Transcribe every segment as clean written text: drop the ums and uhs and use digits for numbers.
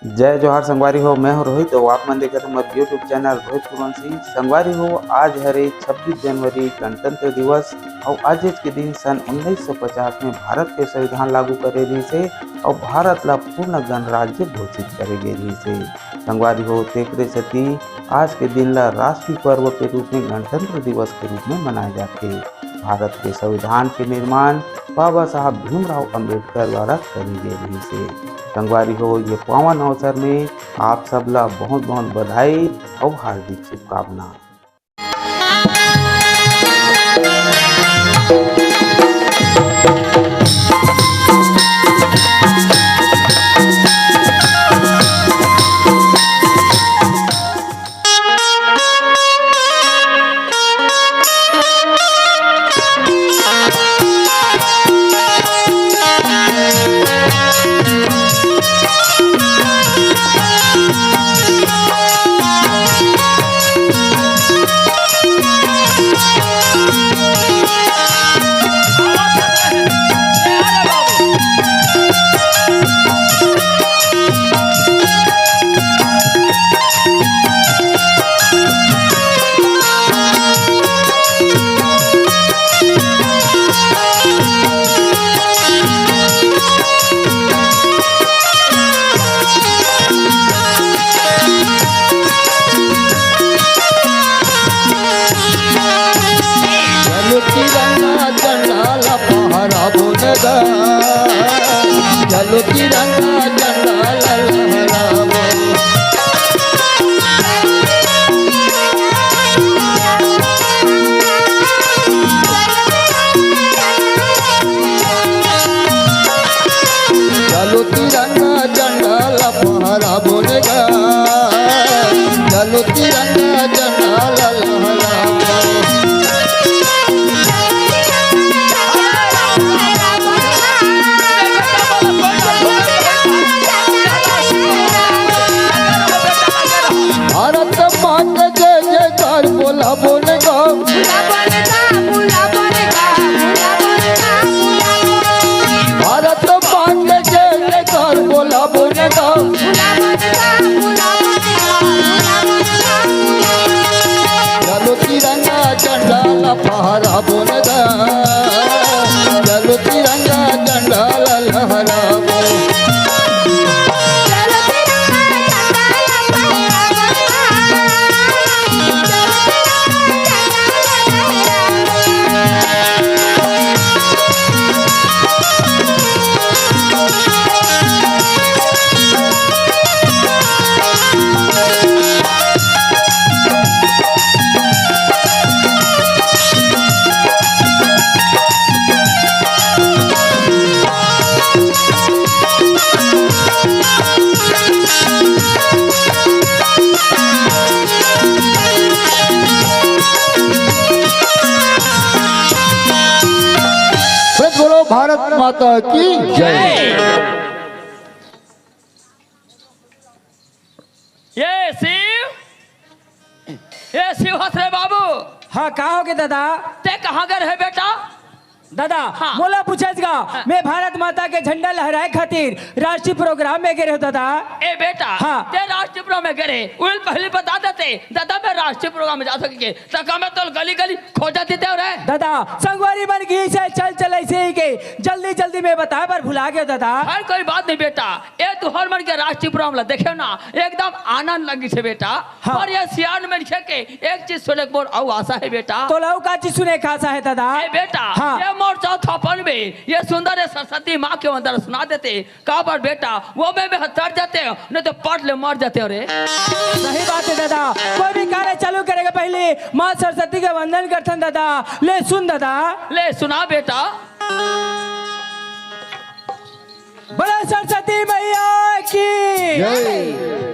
जय जोहार संगवारी हो। मैं हूं रोहित और आप मन देखत हमारे यूट्यूब चैनल रोहित कुरवंशी। संगवारी हो, आज हरे 26 जनवरी गणतंत्र दिवस और आज के दिन सन 1950 में भारत के संविधान लागू करे रही से और भारत ला पूर्ण गणराज्य घोषित करे गए रही से। संगवारी हो, तेकरे सती आज के दिन ला राष्ट्रीय पर्व के रूप में गणतंत्र दिवस के रूप में मनाए जाते। भारत के संविधान के निर्माण बाबा साहब भीमराव अंबेडकर द्वारा करी गई रही से। संगवारी हो, ये पावन अवसर में आप सब ला बहुत बहुत बधाई और हार्दिक शुभकामना। चलो तिरंगा झंडा लहरावो, चलो तिरंगा झंडा लहरावो गा, चलो तिरंगा झंडा लहरावो। चलो तिरंगा झंडा लहरावो गा, चलो तिरंगा झंडा लहरावो। भारत माता की जय। ये शिव हसरे बाबू। हाँ, कहा हो गए दादा? ते कहाँ गए है बेटा? दादा हाँ। मोला पूछेगा मैं भारत माता के झंडा लहराए खातिर राष्ट्रीय प्रोग्राम में गए हो दादा। ए बेटा, हाँ। ते राष्ट्रीय प्रोग्राम में गए उन पहले बता देते दादा मैं राष्ट्रीय प्रोग्राम में जा सके तका मैं तो गली गली खोजा देते हो रे दादा संगवारी बन गई से चल ऐसे ही के जल्दी जल्दी में बता पर भुला गए दादा। हर कोई बात नहीं बेटा, ए तू हर मन के राष्ट्रीय प्रोग्राम ला देखे ना एकदम आनंद लगी से बेटा। हाँ। और ये सियान में के एक चीज सुने को और आशा है बेटा। तो लव का चीज सुने खासा है दादा। ए बेटा, हाँ। ये मोर चौथापन में ये सुंदर सरस्वती माँ के अंदर सुना देते कहा पर बेटा वो में हतर जाते हो नहीं तो पढ़ ले मर जाते हो रे। सही बात है दादा, कोई भी कार्य चालू करेगा पहले माँ सरस्वती का वंदन करते दादा। ले सुन दादा, ले सुना बेटा। बड़ा सरस्वती मैया की जय।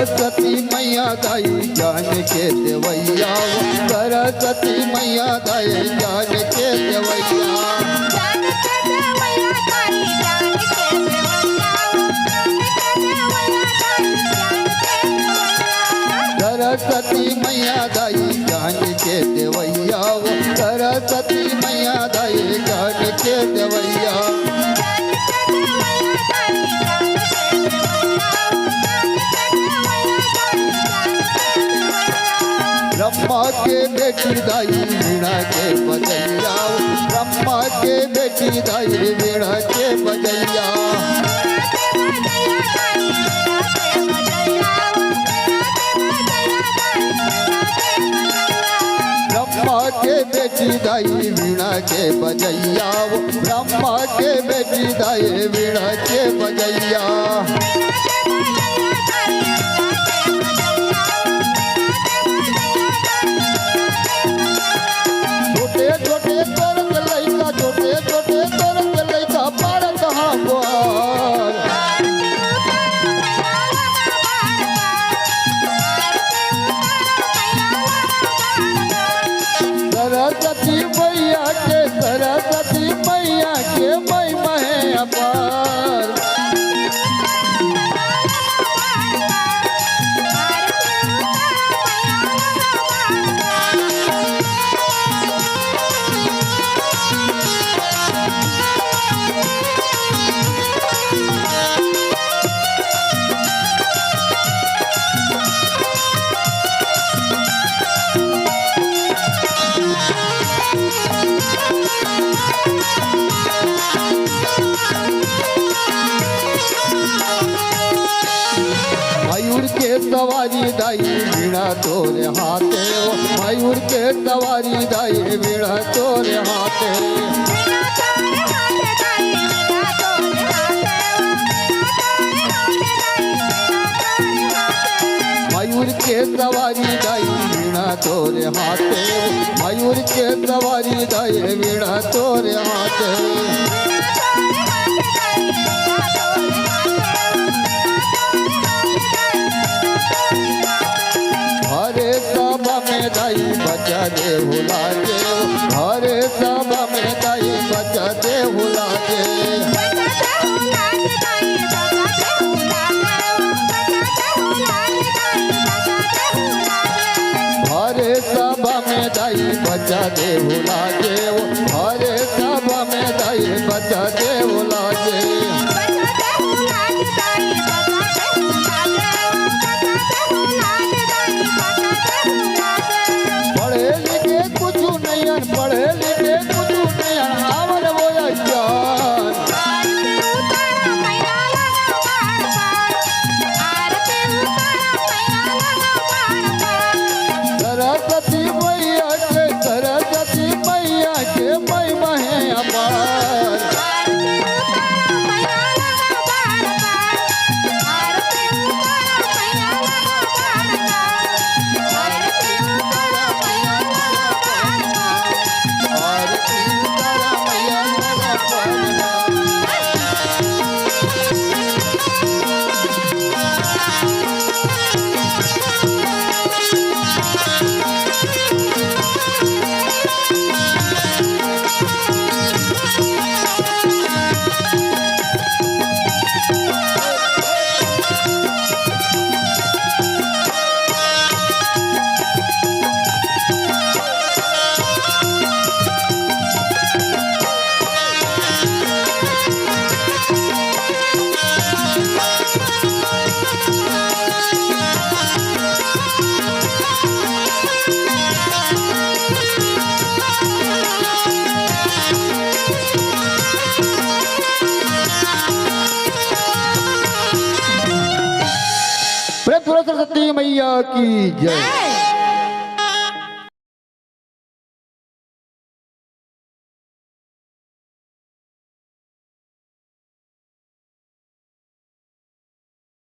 सरस्वती मैया दाई ज्ञान के देवैया सरस्वती मैया दाई ज्ञान के देवैया सरस्वती मैया दाई ज्ञान के देवैया सरस्वती मैया दाई ज्ञान के देवैया ब्रह्मा के बेटी दाई वीणा के बजैया ब्रह्मा के बेटी दाई वीणा के बजैया ब्रह्मा के बेटी दाई वीणा के बजैया ब्रह्मा के बेटी दाई वीणा के बजैया छोटे छोटे तोरक लइका छोटे छोटे तोरक लइका पार कहाँ बोल सरस्वती मैया के महिमा है अपार मयूर के सवारी दाई वीणा तोरे हाथे मयूर के सवारी दाई वीणा तोरे हाथे मयूर के सवारी दाई वीणा तोरे हाथे मयूर के सवारी दाई वीणा तोरे हाथे हरे सभा में दाई बचा दे हुला के हरे सभा में दाई बचा दे हुला के हरे सभा में दाई बचा दे हुला के हरे सभा में दाई बचा दे हुला के पढ़े लिखे कुछ नहीं पढ़े लिखे कुछ नहीं आवल वो ज्ञान सरस्वती मैया के महिमा है अपार सरस्वती मैया की जय।